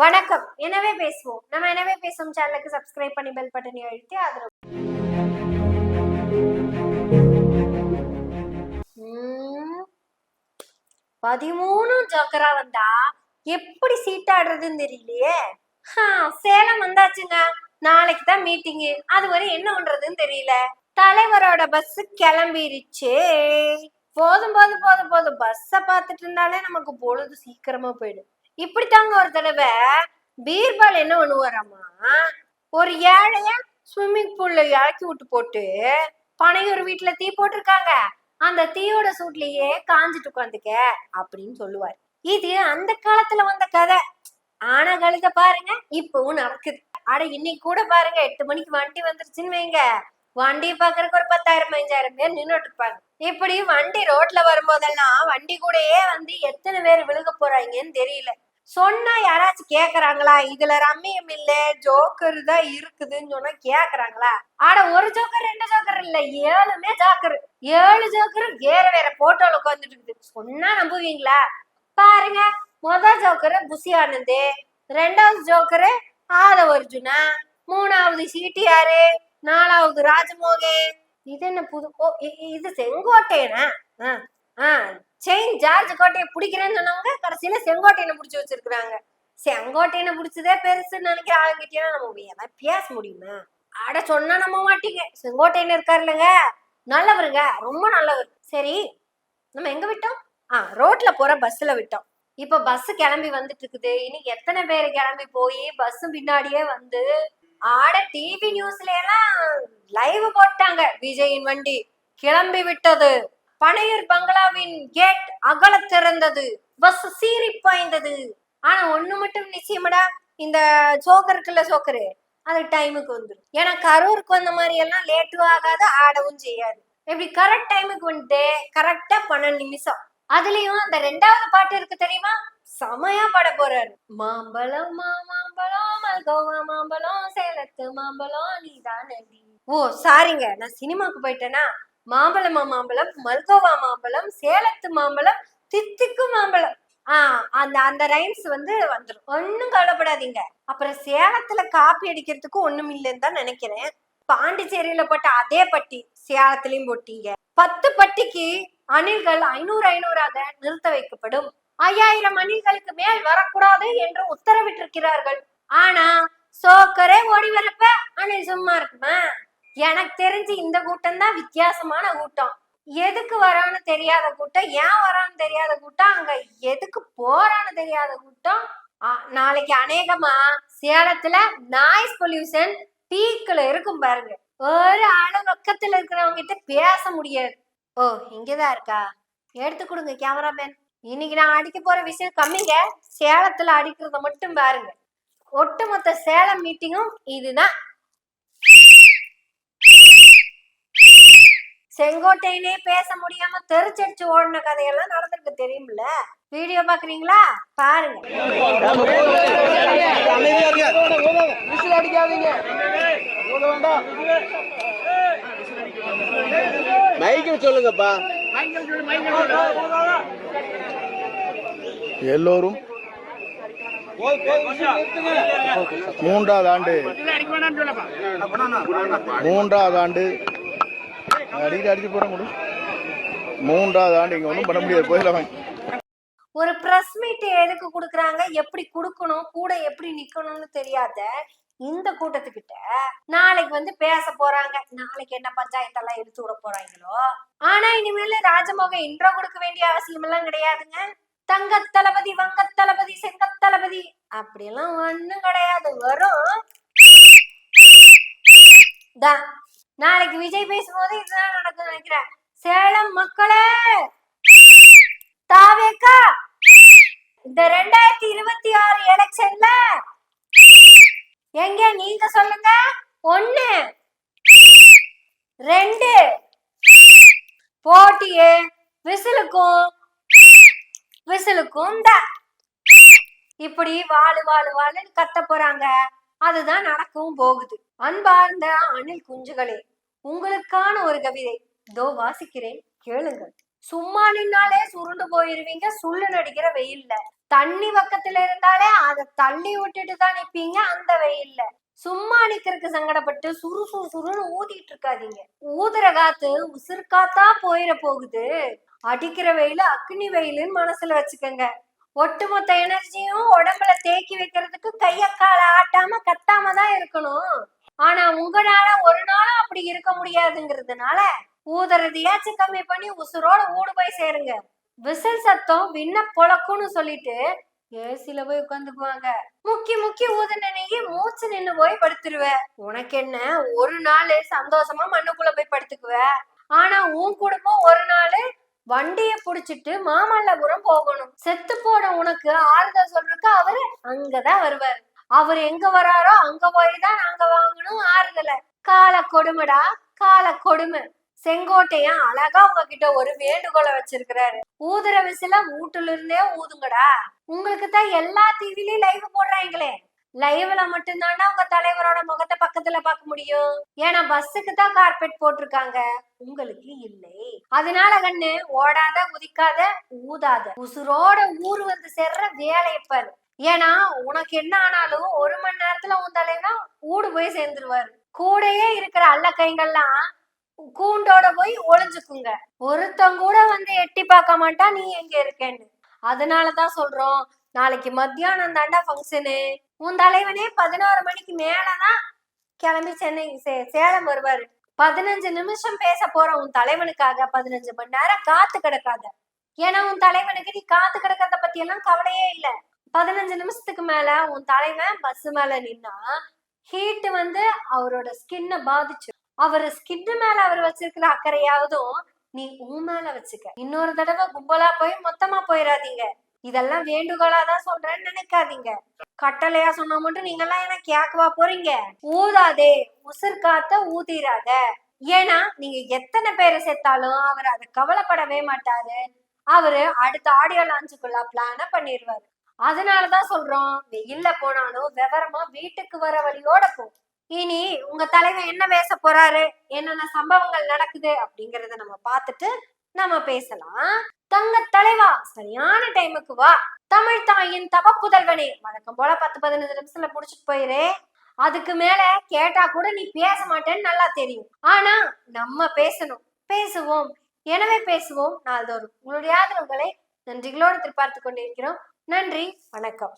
வணக்கம். எனவே பேசுவோம். நம்ம எனவே பேசுவோம் சேனலுக்கு சப்ஸ்கிரைப் பண்ணி பெல் பட்டனை அழுத்தி ஆதரவு. 13 ஜோக்கரா வந்தா எப்படி சீட்டாடுறதுன்னு தெரியலையே. சேலம் வந்தாச்சுங்க. நாளைக்கு தான் மீட்டிங்கு. அது வரை என்ன பண்றதுன்னு தெரியல. தலைவரோட பஸ் கிளம்பிருச்சு. போதும் போதும் போதும் போதும் பஸ்ஸ பாத்துட்டு இருந்தாலே நமக்கு பொழுது சீக்கிரமா போயிடும். இப்படித்தாங்க ஒரு தடவை பீர்பால் என்ன பண்ணுவாராமா, ஒரு ஏழைய ஸ்விம்மிங் பூல்ல இறக்கி விட்டு போட்டு பனையூர் வீட்டுல தீ போட்டிருக்காங்க, அந்த தீயோட சூட்லயே காஞ்சிட்டு உட்காந்துக்க அப்படின்னு சொல்லுவாரு. இது அந்த காலத்துல வந்த கதை. ஆனா கழுத பாருங்க இப்பவும் நடக்குது. அட இன்னைக்கு கூட பாருங்க 8 மணிக்கு வண்டி வந்துருச்சுன்னு வைங்க, வண்டியை பாக்குறதுக்கு ஒரு 10,000-15,000 பேர் நின்றுட்டு இருப்பாங்க. இப்படி வண்டி ரோட்ல வரும்போதெல்லாம் வண்டி கூடயே வந்து எத்தனை பேர் விழுக போறாங்கன்னு தெரியல. சொன்னா யாராச்சும் கேக்குறாங்களா? இதுல ரம்மியம் இல்ல ஜோக்கர் தான் இருக்குதுன்னு சொன்னா கேக்குறாங்களா? ஆட ஒரு ஜோக்கர் 2 ஜோக்கர் இல்ல, 7மே ஜோக்கர். 7 ஜோக்கர் வேற வேற போட்டோல உட்காந்துட்டு இருக்குது. சொன்னா நம்புவீங்களா? பாருங்க, முதல் ஜோக்கரு புசி ஆனந்த், 2வது ஜோக்கரு ஆதவ அர்ஜுனா, 3வது சிடிஆர், 4வது ராஜமோகன். இது என்ன புது? இது செங்கோட்டையனா? செயின் ஜார்ஜ் கோட்டையை பிடிக்கிறேன்னு சொன்னவங்க கடைசியில செங்கோட்டையனை பிடிச்சி வச்சிருக்காங்க. செங்கோட்டையனை பிடிச்சதே பெருசுன்னு நினைக்கிற ஆளுங்கிட்டே நம்ம ஏதாவது பேச முடியுமா? ஆட சொன்னா நம்ப மாட்டீங்க. செங்கோட்டையன் இருக்காரு இல்லைங்க, நல்லவருங்க, ரொம்ப நல்லவர். சரி, நம்ம எங்க விட்டோம்? ரோட்ல போற பஸ்ல விட்டோம். இப்ப பஸ் கிளம்பி வந்துட்டு இருக்குது. இன்னைக்கு எத்தனை பேர் கிளம்பி போய் பஸ் பின்னாடியே வந்து ஆட டிவி நியூஸ்ல எல்லாம் லைவ் போட்டாங்க. விஜயின் வண்டி கிளம்பி விட்டது, பனையூர் பங்களாவின் கேட் அகல திறந்தது, பஸ் சீறி பாய்ந்தது. ஆனா ஒண்ணு மட்டும் நிச்சயமடா, இந்த சோக்கருக்குள்ள சோக்கரு அது டைமுக்கு வந்துடும். ஏன்னா கரூருக்கு வந்த மாதிரி எல்லாம் லேட்டும் ஆகாது, ஆடவும் செய்யாது. இப்படி கரெக்ட் டைமுக்கு வந்துட்டு கரெக்டா 12 நிமிஷம். அதுலயும் அந்த 2வது பாட்டு இருக்கு தெரியுமா, செமையா பாட போறாரு. மாம்பழம் மாம்பழம் மல்கோவா மாம்பழம் சேலத்து மாம்பழம் நீதானடி. ஓ சாரிங்க, நான் சினிமாக்கு போயிட்டேனா. மாம்பழமா மாம்பழம், மல்கோவா மாம்பழம், சேலத்து மாம்பழம், தித்திக்கு மாம்பழம். அந்த அந்த ரைம்ஸ் வந்துடும். ஒன்னும் கவலைப்படாதீங்க. அப்புறம் சேலத்துல காப்பி அடிக்கிறதுக்கு ஒண்ணும் இல்லைன்னு தான் நினைக்கிறேன். பாண்டிச்சேரியில போட்ட அதே பட்டி சேலத்திலயும் போட்டீங்க. 10 பட்டிக்கு அணில்கள் 500-500ஆக நிறுத்த வைக்கப்படும். 5000 அணில்களுக்கு மேல் வரக்கூடாது என்று உத்தரவிட்டிருக்கிறார்கள். ஆனா சோக்கரே ஓடி வரப்ப அணில் சும்மா இருக்குமா? எனக்கு தெரிஞ்சு இந்த கூட்டம் தான் வித்தியாசமான கூட்டம். எதுக்கு வரான்னு தெரியாத கூட்டம், ஏன் வரான்னு தெரியாத கூட்டம், அங்க எதுக்கு போறான்னு தெரியாத கூட்டம். நாளைக்கு அநேகமா சேலத்துல நாய்ஸ் பொல்யூஷன் பீக்ல இருக்கும் பாருங்க. ஒரு ஆளு பக்கத்துல இருக்கிறவங்க கிட்ட பேச முடியாது. ஓ இங்கதான் இருக்கா, எடுத்து கொடுங்க கேமராமேன். இன்னைக்கு நான் அடிக்க போற விஷயம் கம்மிங்க, சேலத்துல அடிக்கிறத மட்டும் பாருங்க. ஒட்டுமொத்த சேலம் மீட்டிங்கும் இதுதான். செங்கோட்டையனே பேச முடியாம தெரிச்சடிச்சு ஓடின கதையெல்லாம் நடந்திருக்கு தெரியுமில்ல. வீடியோ பாக்குறீங்களா? பாருங்க. சொல்லுங்கப்பா. எல்லோரும் 3வது ஆண்டு அடிச்சு போறேன். 3வது ஆண்டு இங்க ஒன்றும் பண்ண முடியாது. போயிடலாம். ஒரு பிரஸ் மீட் எதுக்கு கொடுக்குறாங்க, எப்படி கொடுக்கணும், கூட எப்படி நிக்கணும்னு தெரியாத இந்த கூட்டத்துக்கிட்ட நாளைக்கு பேச போறாங்க. நாளைக்கு என்ன பஞ்சாயத்தெல்லாம் எடுத்து விட போறாங்களோ. ஆனா இனிமேல ராஜமோகன் இன்ட்ரோ கொடுக்க வேண்டிய அவசியம் எல்லாம் கிடையாதுங்க. தங்க தளபதி, வங்க தளபதி, செங்க தளபதி அப்படியெல்லாம் ஒண்ணும் கிடையாது. வரும் நாளைக்கு விஜய் பேசும்போது இதுதான் நடக்கும் நினைக்கிறேன். சேலம் மக்களே, தாவேக்கா இந்த 2026 எலெக்ஷன்ல எங்க நீங்க சொல்லுங்க. 1 2 போட்டியே விசிலுக்கும் தான். இப்படி வாழுன்னு கத்த போறாங்க. அதுதான் நடக்கவும் போகுது. அன்பார்ந்த அணில் குஞ்சுகளே, உங்களுக்கான ஒரு கவிதை இதோ வாசிக்கிறேன், கேளுங்கள். சும்மா நின்னாலே சுருண்டு போயிருவீங்க சுள்ளு நடிக்கிற வெயில்ல. தண்ணி பக்கத்துல இருந்தாலே அதை தள்ளி விட்டுட்டு தான் நிப்பீங்க அந்த வெயில்ல. சும்மா நிக்கிறதுக்கு சங்கடப்பட்டு சுறுன்னு ஊதிட்டு இருக்காதீங்க. ஊதுற காத்து உசுறு காத்தா போயிட போகுது. அடிக்கிற வெயில அக்னி வெயிலுன்னு மனசுல வச்சுக்கோங்க. ஒட்டுமொத்த எனர்ஜியும் உடம்புல தேக்கி வைக்கிறதுக்கு கைய கால ஆட்டாம கத்தாம தான் இருக்கணும். ஆனா உங்களால ஒரு நாளும் அப்படி இருக்க முடியாதுங்கிறதுனால ஊதுறதையாச்சும் கம்மி பண்ணி உசுரோட ஊடு போய் சேருங்க. விசில் சத்தம் விண்ண பொழக்கும்னு சொல்லிட்டு ஏசில போய் உட்காந்துக்குவாங்க. முக்கி ஊதுனனையே மூச்சு நின்னு போய் படுத்துருவ. உனக்கு என்ன, ஒரு நாள் சந்தோஷமா மண்ணுக்குள்ள போய் படுத்துக்குவ. ஆனா உன் குடும்பம் ஒரு நாள் வண்டிய புடிச்சிட்டு மாமல்லபுரம் போகணும். செத்து போன உனக்கு ஆறுதல் சொல்றதுக்கு அவரு அங்கதான் வருவாரு. அவர் எங்க வராரோ அங்க போய் தான் நாங்க வாங்கணும் ஆறுதல. கால கொடுமைடா, கால கொடுமை. செங்கோட்டையன் அழகா உங்ககிட்ட ஒரு வேண்டுகோளை வச்சிருக்கிறாரு. ஊதுற விசில வீட்டுல இருந்தே ஊதுங்கடா. உங்களுக்கு தான் எல்லா டிவிலயும் லைவ் போடுறாங்களே, லைவ்ல மட்டும்தான்டா உங்க தலைவரோட முகத்தை பக்கத்துல பார்க்க முடியும். ஏன்னா பஸ்ஸுக்கு தான் கார்பெட் போட்டிருக்காங்க, உங்களுக்கு இல்லை. அதனால கண்ணு ஓடாத, குதிக்காத, ஊதாத, உசுரோட ஊர் வந்து சேர்ற வேலையை பாரு. ஏன்னா உனக்கு என்ன ஆனாலும் 1 மணி நேரத்துல உன் தலைவன் ஊடு போய் சேர்ந்துருவாரு. கூடயே இருக்கிற அல்ல கைங்கள்லாம் கூண்டோட போய் ஒளிஞ்சுக்குங்க. ஒருத்தங்க கூட வந்து எட்டி பார்க்க மாட்டா நீ எங்க இருக்கேன்னு. அதனாலதான் சொல்றோம், நாளைக்கு மத்தியானம் தாண்டா ஃபங்க்ஷனு. உன் தலைவனே 11 மணிக்கு மேலதான் கிளம்பி சென்னை சேலம் வருவாரு. 15 நிமிஷம் பேச போற உன் தலைவனுக்காக 15 மணி நேரம் காத்து கிடக்காத. ஏன்னா உன் தலைவனுக்கு நீ காத்து கிடக்கிறத பத்தி எல்லாம் கவலையே இல்ல. 15 நிமிஷத்துக்கு மேல உன் தலைவன் பஸ் மேல நின்னா ஹீட் வந்து அவரோட ஸ்கின்ன பாதிச்சு. அவர் ஸ்கின் மேல அவர் வச்சிருக்கிற அக்கறையாவதும் நீ உன் மேல வச்சுக்க. இன்னொரு தடவை கும்பலா போய் மொத்தமா போயிடாதீங்க. இதெல்லாம் வேண்டுகோளாதான் சொல்றேன்னு நினைக்காதீங்க. கட்டளையா சொன்னா மட்டும் நீங்க எல்லாம் என்ன கேட்கவா போறீங்க? ஊதாதே, உசுர் காத்த ஊதிராத. ஏன்னா நீங்க எத்தனை பேரை செத்தாலும் அவர் அதை கவலைப்படவே மாட்டாரு. அவரு அடுத்த ஆடியோ லான்ச்சுக்குள்ள பிளான பண்ணிடுவாரு. அதனாலதான் சொல்றோம், வெயில்ல போனாலும் விவரமா வீட்டுக்கு வர வழியோட போ. இனி உங்க தலைவன் என்ன பேச போறாரு, என்னென்ன சம்பவங்கள் நடக்குது அப்படிங்கறத நம்ம பார்த்துட்டு நம்ம பேசலாம். தங்க தலைவா, சரியான டைமுக்கு வா. தமிழ் தாயின் தவ புதல்வனே, வழக்கம் போல 10-15 நிமிஷத்துல புடிச்சிட்டு போயிரு. அதுக்கு மேல கேட்டா கூட நீ பேச மாட்டேன்னு நல்லா தெரியும். ஆனா நம்ம பேசணும், பேசுவோம். எனவே பேசுவோம் நாள்தோறும். உங்களுடைய ஆதரவுகளை நன்றிகளோடு எதிர்பார்த்து கொண்டிருக்கிறோம். நன்றி, வணக்கம்.